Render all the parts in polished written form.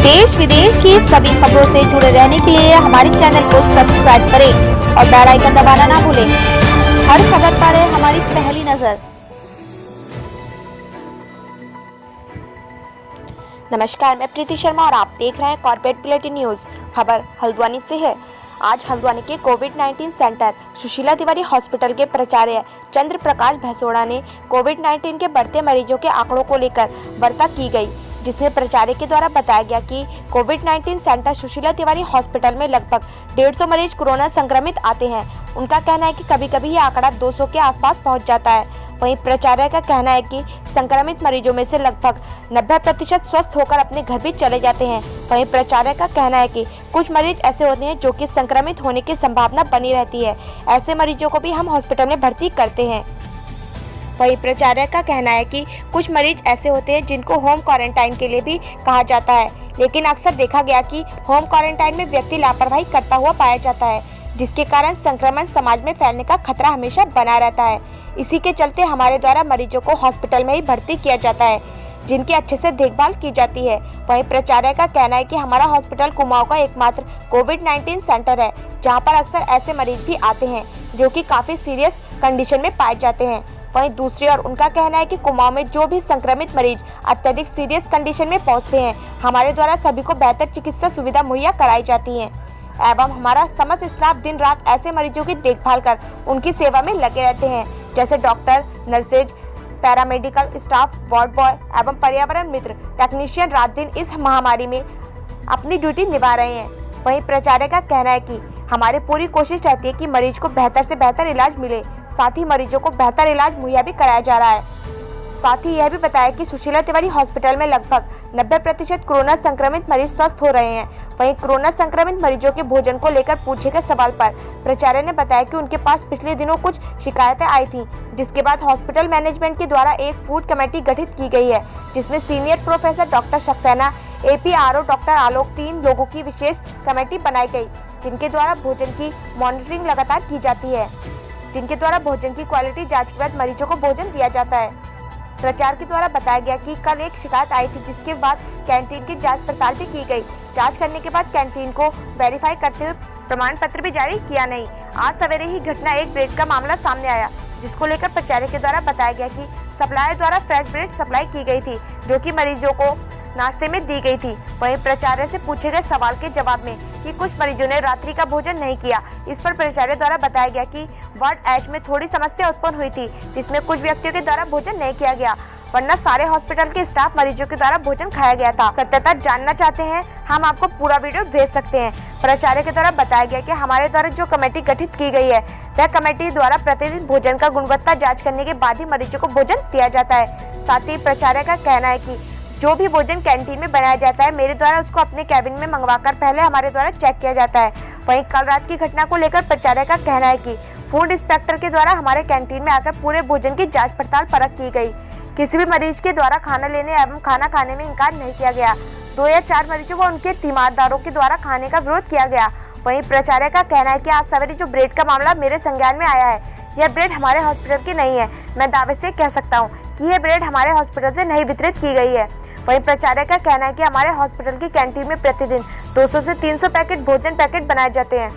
देश विदेश की सभी खबरों से जुड़े रहने के लिए हमारे चैनल को सब्सक्राइब करें और बेल आइकन दबाना ना भूलें। हर खबर पर है हमारी पहली नजर। नमस्कार, मैं प्रीति शर्मा और आप देख रहे हैं कॉर्पोरेट बुलेटिन न्यूज। खबर हल्द्वानी से है। आज हल्द्वानी के कोविड-19 सेंटर सुशीला तिवारी हॉस्पिटल के प्राचार्य चंद्र प्रकाश भसोड़ा ने कोविड-19 के बढ़ते मरीजों के आंकड़ों को लेकर वार्ता की गई, जिसमें प्राचार्य के द्वारा बताया गया कि कोविड-19 सेंटर सुशीला तिवारी हॉस्पिटल में लगभग 150 मरीज कोरोना संक्रमित आते हैं। उनका कहना है कि कभी-कभी ये आंकड़ा 200 के आसपास पहुंच जाता है। वहीं प्राचार्य का कहना है कि संक्रमित मरीजों में से लगभग 90% स्वस्थ होकर अपने घर भी चले जाते हैं। वहीं प्राचार्य का कहना है कि कुछ मरीज ऐसे होते हैं जो कि संक्रमित होने की संभावना बनी रहती है। ऐसे मरीजों को भी हम हॉस्पिटल में भर्ती करते हैं। वहीं प्राचार्य का कहना है कि कुछ मरीज ऐसे होते हैं जिनको होम क्वारंटाइन के लिए भी कहा जाता है, लेकिन अक्सर देखा गया कि होम क्वारंटाइन में व्यक्ति लापरवाही करता हुआ पाया जाता है, जिसके कारण संक्रमण समाज में फैलने का खतरा हमेशा बना रहता है। इसी के चलते हमारे द्वारा मरीजों को हॉस्पिटल में ही भर्ती किया जाता है, जिनकी अच्छे से देखभाल की जाती है। वहीं प्राचार्य का कहना है कि हमारा हॉस्पिटल कुमाऊं का एकमात्र कोविड-19 सेंटर है, जहां पर अक्सर ऐसे मरीज भी आते हैं जो कि काफी सीरियस कंडीशन में पाए जाते हैं। वहीं दूसरी ओर उनका कहना है कि कुमाऊं में जो भी संक्रमित मरीज अत्यधिक सीरियस कंडीशन में पहुंचते हैं, हमारे द्वारा सभी को बेहतर चिकित्सा सुविधा मुहैया कराई जाती है एवं हमारा समस्त स्टाफ दिन रात ऐसे मरीजों की देखभाल कर उनकी सेवा में लगे रहते हैं, जैसे doctor, nurses, paramedical staff, ward boy एवं पर्यावरण मित्र टेक्नीशियन रात दिन इस महामारी में अपनी ड्यूटी निभा रहे हैं। वहीं प्राचार्य का कहना है कि हमारी पूरी कोशिश रहती है कि मरीज को बेहतर से बेहतर इलाज मिले, साथ ही मरीजों को बेहतर इलाज मुहैया भी कराया जा रहा है। साथ ही यह भी बताया कि सुशीला तिवारी हॉस्पिटल में लगभग 90% कोरोना संक्रमित मरीज स्वस्थ हो रहे हैं। वहीं कोरोना संक्रमित मरीजों के भोजन को लेकर पूछे गए सवाल पर प्राचार्य ने बताया कि उनके पास पिछले दिनों कुछ शिकायतें आई थी, जिसके बाद हॉस्पिटल मैनेजमेंट के द्वारा एक फूड कमेटी गठित की गई है, जिसमें senior professor doctor Saxena, APRO doctor Alok, 3 लोगों की विशेष कमेटी बनाई गई, जिनके द्वारा भोजन की मॉनिटरिंग लगातार की जाती है, जिनके द्वारा भोजन की क्वालिटी जांच के बाद मरीजों को भोजन दिया जाता है। प्रचार के द्वारा बताया गया कि कल एक शिकायत आई थी, जिसके बाद कैंटीन की जांच पड़ताल भी की गई। जांच करने के बाद कैंटीन को वेरीफाई करते हुए प्रमाण पत्र भी जारी किया नहीं। आज सवेरे ही घटना एक ब्रेड का मामला सामने आया, जिसको लेकर प्राचार्य के द्वारा बताया गया कि सप्लायर द्वारा फ्रेश ब्रेड सप्लाई की गई थी, जो कि मरीजों को नाश्ते में दी गई थी। वहीं प्राचार्य से पूछे गए सवाल के जवाब में कि कुछ मरीजों ने रात्रि का भोजन नहीं किया, इस पर प्राचार्य द्वारा बताया गया कि वार्ड एच में थोड़ी समस्या उत्पन्न हुई थी, जिसमें कुछ व्यक्तियों के द्वारा भोजन नहीं किया गया, वरना सारे हॉस्पिटल के स्टाफ मरीजों के द्वारा भोजन खाया गया था। सत्यता जानना चाहते हैं, हम आपको पूरा वीडियो भेज सकते हैं। प्राचार्य के द्वारा बताया गया कि हमारे द्वारा जो कमेटी गठित की गई है, वह कमेटी द्वारा प्रतिदिन भोजन का गुणवत्ता जांच करने के बाद ही मरीजों को भोजन दिया जाता है। साथ ही प्राचार्य का कहना है कि जो भी भोजन कैंटीन में बनाया जाता है, मेरे द्वारा उसको अपने कैबिन में मंगवाकर पहले हमारे द्वारा चेक किया जाता है। वहीं कल रात की घटना को लेकर प्राचार्य का कहना है कि फूड इंस्पेक्टर के द्वारा हमारे कैंटीन में आकर पूरे भोजन की जांच पड़ताल परख की गई। किसी भी मरीज के द्वारा खाना लेने एवं खाना खाने में इनकार नहीं किया गया। 2 या 4 मरीजों को उनके तीमारदारों के द्वारा खाने का विरोध किया गया। वहीं प्राचार्य का कहना है कि आज सवेरे जो ब्रेड का मामला मेरे संज्ञान में आया है, यह ब्रेड हमारे हॉस्पिटल की नहीं है। मैं दावे से कह सकता हूँ कि यह ब्रेड हमारे हॉस्पिटल से नहीं वितरित की गई है। वहीं प्राचार्य का कहना है कि हमारे हॉस्पिटल की कैंटीन में प्रतिदिन 200 से 300 पैकेट भोजन पैकेट बनाए जाते हैं।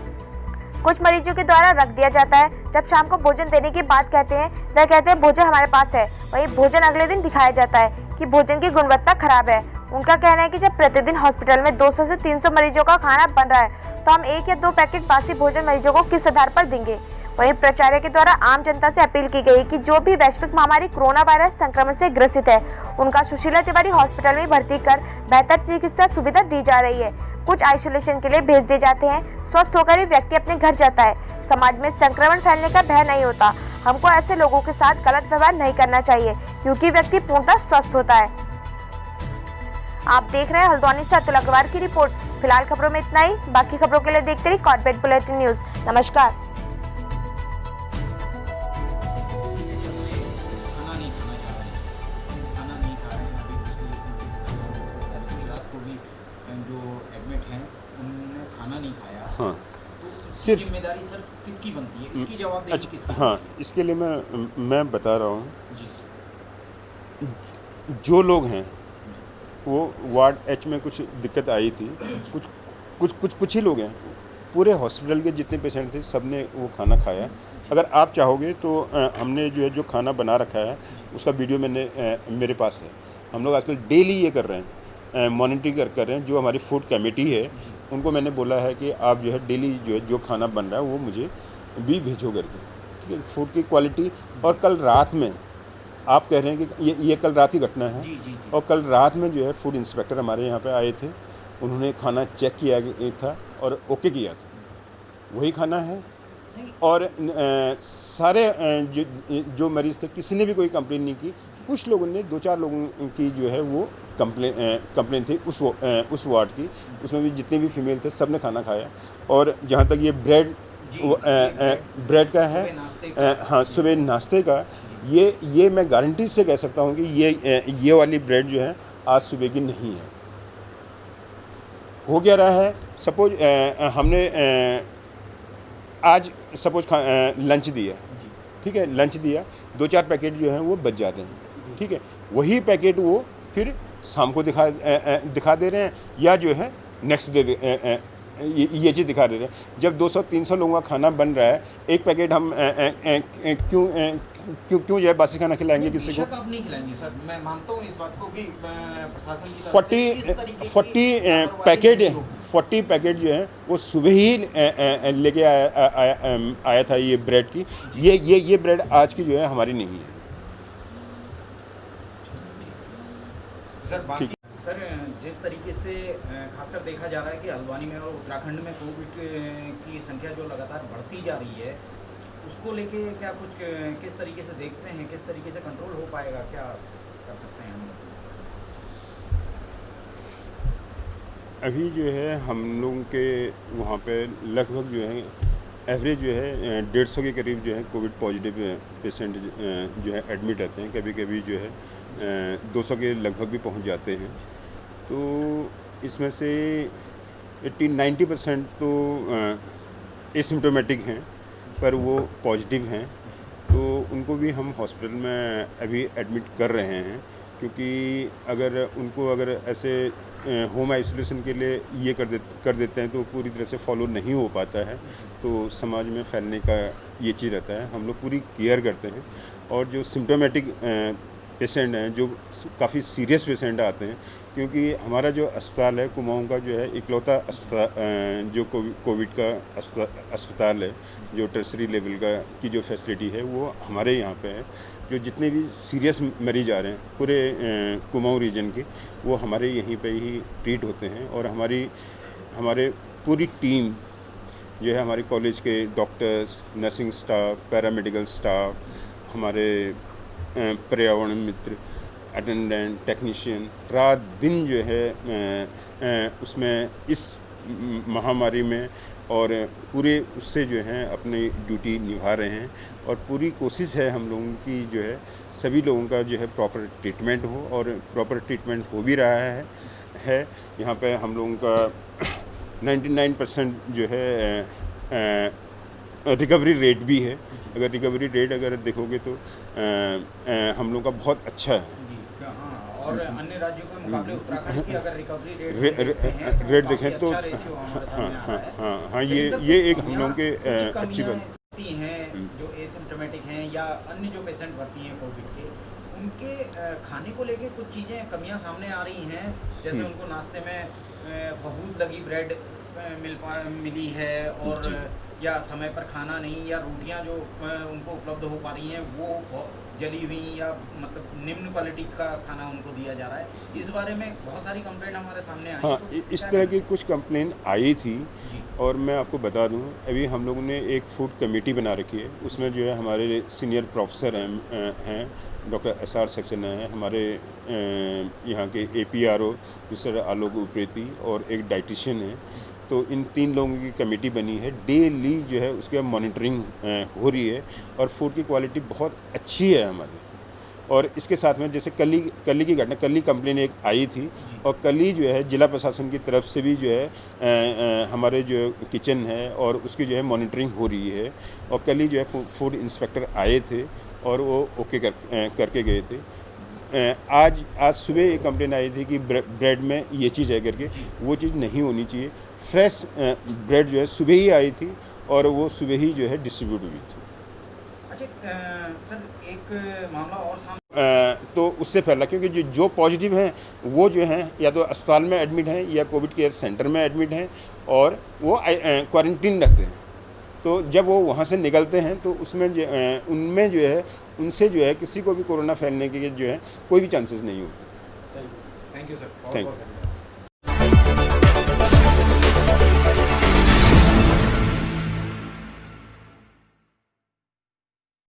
कुछ मरीजों के द्वारा रख दिया जाता है। जब शाम को भोजन देने की बात कहते हैं, वह कहते हैं भोजन हमारे पास है, वहीं भोजन अगले दिन दिखाया जाता है कि भोजन की गुणवत्ता खराब है। उनका कहना है कि जब प्रतिदिन हॉस्पिटल में 200 से 300 मरीजों का खाना बन रहा है, तो हम 1 या 2 पैकेट बासी भोजन मरीजों को किस आधार पर देंगे। वहीं प्राचार्य के द्वारा आम जनता से अपील की गई कि जो भी वैश्विक महामारी कोरोना वायरस संक्रमण से ग्रसित है, उनका सुशीला तिवारी हॉस्पिटल में भर्ती कर बेहतर चिकित्सा सुविधा दी जा रही है। कुछ आइसोलेशन के लिए भेज दिए जाते हैं। स्वस्थ होकर ही व्यक्ति अपने घर जाता है। समाज में संक्रमण फैलने का भय नहीं होता। हमको ऐसे लोगों के साथ गलत व्यवहार नहीं करना चाहिए, क्योंकि व्यक्ति पूर्णतः स्वस्थ होता है। आप देख रहे हैं हल्द्वानी से अतुल अग्रवाल की रिपोर्ट। फिलहाल खबरों में इतना ही। बाकी खबरों के लिए देखते रहिए कॉर्पोरेट बुलेटिन न्यूज। नमस्कार। जो एडमिट हैं उन्होंने खाना नहीं खाया। हाँ, तो सिर्फ जिम्मेदारी सर किसकी बनती है, इसकी जवाबदेही किसकी? हाँ, इसके लिए मैं बता रहा हूँ। जी। जो लोग हैं वो वार्ड एच में कुछ दिक्कत आई थी। कुछ ही लोग हैं, पूरे हॉस्पिटल के जितने पेशेंट थे सब ने वो खाना खाया। अगर आप चाहोगे तो हमने जो है जो खाना बना रखा है उसका वीडियो मेरे पास है। हम लोग आजकल डेली ये कर रहे हैं, मॉनिटरिंग कर रहे हैं। जो हमारी फूड कमेटी है उनको मैंने बोला है कि आप जो है डेली जो है जो खाना बन रहा है वो मुझे भी भेजो करके, ठीक है, फूड की क्वालिटी। और कल रात में आप कह रहे हैं कि ये कल रात की घटना है। जी। और कल रात में जो है फूड इंस्पेक्टर हमारे यहाँ पे आए थे, उन्होंने खाना चेक किया था और ओके किया था, वही खाना है। और सारे जो मरीज़ थे किसी ने भी कोई कंप्लेन नहीं की। कुछ लोगों ने 2-4 लोगों की जो है वो कंप्लेन थी उस वार्ड की, उसमें भी जितने भी फीमेल थे सब ने खाना खाया। और जहाँ तक ये ब्रेड का है, हाँ, सुबह नाश्ते का, ये मैं गारंटी से कह सकता हूँ कि ये वाली ब्रेड जो है आज सुबह की नहीं है। हो क्या रहा है, सपोज हमने आज सपोज लंच दिया, ठीक है, लंच दिया, 2-4 पैकेट जो हैं वो बच जाते हैं, ठीक है। वही पैकेट वो फिर शाम को दिखा दे रहे हैं, या जो है नेक्स्ट डे ये चीज़ दिखा दे रहे हैं। जब 200-300 लोगों का खाना बन रहा है, एक पैकेट हम क्यों जो है बासी खाना खिलाएंगे किसी को? आप नहीं खिलाएंगे सर, मैं मानता हूँ इस बात को कि प्रशासन की तरफ से इस तरीके की 40 पैकेट जो है वो सुबह ही लेके आया था ये ब्रेड की। ये ब्रेड आज की जो है हमारी नहीं है। सर बाकी सर जिस तरीके से खासकर देखा जा रहा है कि हल्द्वानी में और उत्तराखंड में कोविड की संख्या जो लगातार बढ़ती जा रही है, उसको लेके क्या कुछ किस तरीके से देखते हैं, किस तरीके से कंट्रोल हो पाएगा, क्या कर सकते हैं हम? अभी जो है हम लोगों के वहाँ पे लगभग जो है एवरेज जो है 150 के करीब जो है कोविड पॉजिटिव पेशेंट जो है एडमिट रहते हैं। कभी कभी जो है 200 के लगभग भी पहुँच जाते हैं। तो इसमें से 80-90% तो एसिम्प्टोमेटिक हैं, पर वो पॉजिटिव हैं, तो उनको भी हम हॉस्पिटल में अभी एडमिट कर रहे हैं। क्योंकि अगर ऐसे होम आइसोलेशन के लिए ये कर देते हैं तो पूरी तरह से फॉलो नहीं हो पाता है, तो समाज में फैलने का ये चीज़ रहता है। हम लोग पूरी केयर करते हैं। और जो सिम्टोमेटिक पेशेंट हैं, जो काफ़ी सीरियस पेशेंट आते हैं, क्योंकि हमारा जो अस्पताल है कुमाऊं का जो है इकलौता अस्पताल जो कोविड का अस्पताल है, जो टर्सरी लेवल का की जो फैसिलिटी है वो हमारे यहाँ पे है। जो जितने भी सीरियस मरीज आ रहे हैं पूरे कुमाऊं रीजन के, वो हमारे यहीं पे ही ट्रीट होते हैं। और हमारे पूरी टीम जो है, हमारे कॉलेज के doctors, nursing staff, paramedical staff, हमारे पर्यावरण मित्र, अटेंडेंट, टेक्नीशियन, रात दिन जो है उसमें इस महामारी में और पूरे उससे जो है अपनी ड्यूटी निभा रहे हैं। और पूरी कोशिश है हम लोगों की जो है सभी लोगों का जो है प्रॉपर ट्रीटमेंट हो, और प्रॉपर ट्रीटमेंट हो भी रहा है। यहाँ पे हम लोगों का 99% जो है रिकवरी रेट भी है। अगर रिकवरी रेट अगर देखोगे तो हम लोग का बहुत अच्छा है। और अन्य राज्यों के मुकाबले उत्तराखंड की अगर रिकवरी रेट देखें तो हाँ, ये एक हम लोगों के अच्छी बात हैं। जो एसिम्प्टोमेटिक हैं या अन्य जो पेशेंट भर्ती हैं कोविड के, उनके खाने को लेके कुछ चीज़ें कमियां सामने आ रही हैं। जैसे उनको नाश्ते में फफूंद लगी ब्रेड मिली है, और या समय पर खाना नहीं, या रोटियां जो उनको उपलब्ध हो पा रही हैं वो जली हुई या मतलब निम्न क्वालिटी का खाना उनको दिया जा रहा है। इस बारे में बहुत सारी कंप्लेंट हमारे सामने आई। हाँ, तो इस तरह की कुछ कंप्लेंट आई थी। और मैं आपको बता दूं, अभी हम लोगों ने एक फूड कमेटी बना रखी है। उसमें जो है हमारे सीनियर प्रोफेसर हैं डॉक्टर SR सक्सेना है, हमारे यहाँ के APRO मिस्टर आलोक उप्रेती, और एक डाइटिशियन है। तो इन 3 लोगों की कमेटी बनी है। डेली जो है उसके मॉनिटरिंग हो रही है, और फूड की क्वालिटी बहुत अच्छी है हमारी। और इसके साथ में जैसे कल की घटना, कल ही कंप्लेन एक आई थी, और कल ही जो है जिला प्रशासन की तरफ से भी जो है हमारे जो किचन है और उसकी जो है मॉनिटरिंग हो रही है। और कल ही जो है फूड इंस्पेक्टर आए थे और वो ओके करके गए थे। आज सुबह ये कंप्लेन आई थी कि ब्रेड में ये चीज़ है करके, वो चीज़ नहीं होनी चाहिए। फ्रेश ब्रेड जो है सुबह ही आई थी और वो सुबह ही जो है डिस्ट्रीब्यूट हुई थी। अच्छा सर, एक मामला और सामने तो उससे फैला, क्योंकि जो पॉजिटिव हैं वो जो हैं या तो अस्पताल में एडमिट हैं या कोविड केयर सेंटर में एडमिट हैं और वो क्वारंटीन रखते हैं। तो जब वो वहाँ से निकलते हैं तो उसमें उनमें जो है उनसे जो है किसी को भी कोरोना फैलने के जो है कोई भी चांसेस नहीं होते। Thank you sir. Thank you.